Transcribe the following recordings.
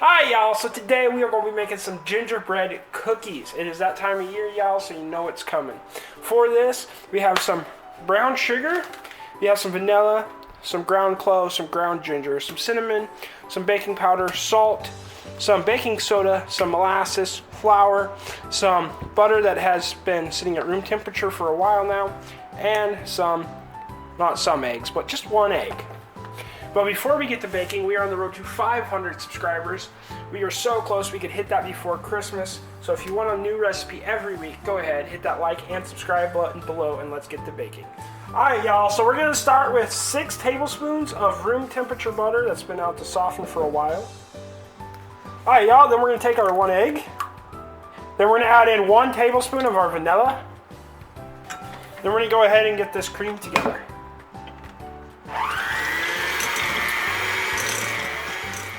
Hi y'all, so today we are going to be making some gingerbread cookies. It is that time of year, y'all, so you know it's coming. For this, we have some brown sugar, we have some vanilla, some ground cloves, some ground ginger, some cinnamon, some baking powder, salt, some baking soda, some molasses, flour, some butter that has been sitting at room temperature for a while now, and not some eggs, but just one egg. But before we get to baking, we are on the road to 500 subscribers. We are so close, we could hit that before Christmas. So if you want a new recipe every week, go ahead, hit that like and subscribe button below, and let's get to baking. Alright y'all, so we're gonna start with 6 tablespoons of room temperature butter that's been out to soften for a while. Alright y'all, then we're gonna take our 1 egg. Then we're gonna add in 1 tablespoon of our vanilla. Then we're gonna go ahead and get this cream together.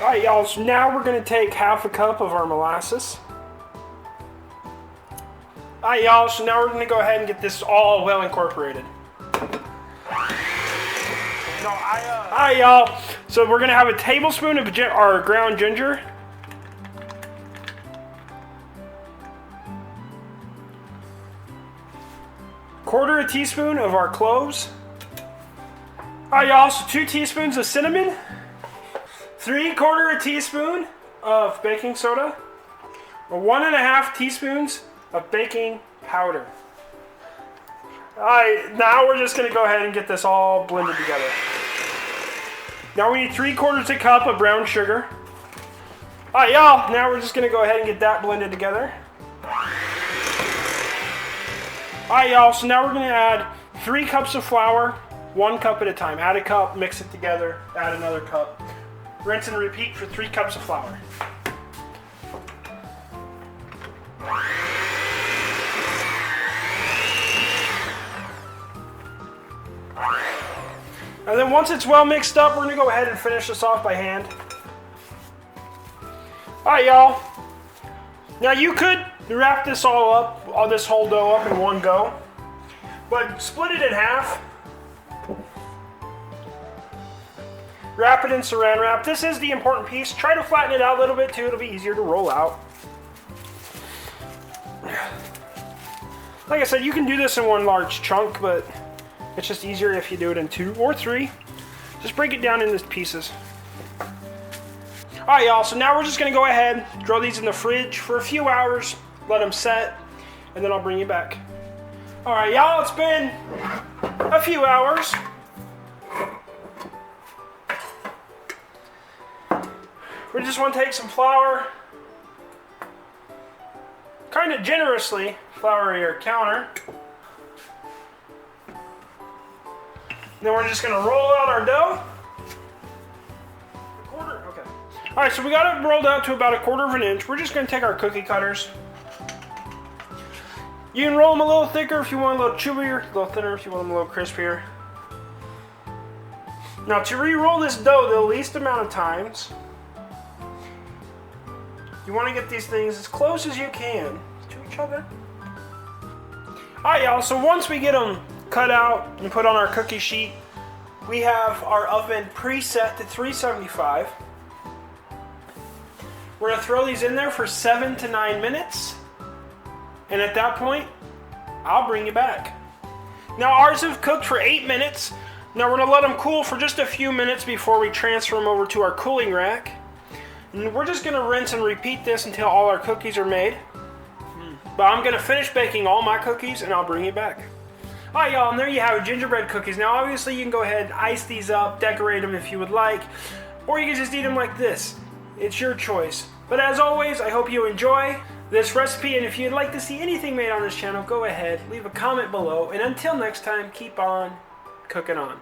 Alright y'all, so now we're going to take half a cup of our molasses. Alright y'all, so now we're going to go ahead and get this all well incorporated. Alright y'all, so we're going to have a tablespoon of our ground ginger. Quarter a teaspoon of our cloves. Alright y'all, so 2 teaspoons of cinnamon. 3/4 teaspoon of baking soda, or 1.5 teaspoons of baking powder. Alright, now we're just going to go ahead and get this all blended together. Now we need 3/4 cup of brown sugar. Alright y'all, now we're just going to go ahead and get that blended together. Alright y'all, so now we're going to add 3 cups of flour, 1 cup at a time. Add a cup, mix it together, add another cup. Rinse and repeat for 3 cups of flour. And then once it's well mixed up, we're going to go ahead and finish this off by hand. Alright y'all. Now you could wrap this this whole dough up in one go, but split it in half. Wrap it in saran wrap. This is the important piece. Try to flatten it out a little bit too. It'll be easier to roll out. Like I said, you can do this in one large chunk, but it's just easier if you do it in 2 or 3. Just break it down into pieces. Alright y'all, so now we're just going to go ahead, throw these in the fridge for a few hours, let them set, and then I'll bring you back. Alright y'all, it's been a few hours. We just want to take some flour, kind of generously flour your counter. Then we're just going to roll out our dough. Okay. All right, so we got it rolled out to about 1/4 inch. We're just going to take our cookie cutters. You can roll them a little thicker if you want a little chewier, a little thinner if you want them a little crispier. Now to re-roll this dough the least amount of times, you want to get these things as close as you can to each other. Alright y'all, so once we get them cut out and put on our cookie sheet, we have our oven preset to 375. We're going to throw these in there for 7 to 9 minutes. And at that point, I'll bring you back. Now ours have cooked for 8 minutes. Now we're going to let them cool for just a few minutes before we transfer them over to our cooling rack. And we're just going to rinse and repeat this until all our cookies are made. But I'm going to finish baking all my cookies and I'll bring you back. Alright y'all, and there you have it, gingerbread cookies. Now obviously you can go ahead and ice these up, decorate them if you would like, or you can just eat them like this. It's your choice. But as always, I hope you enjoy this recipe, and if you'd like to see anything made on this channel, go ahead, leave a comment below, and until next time, keep on cooking on.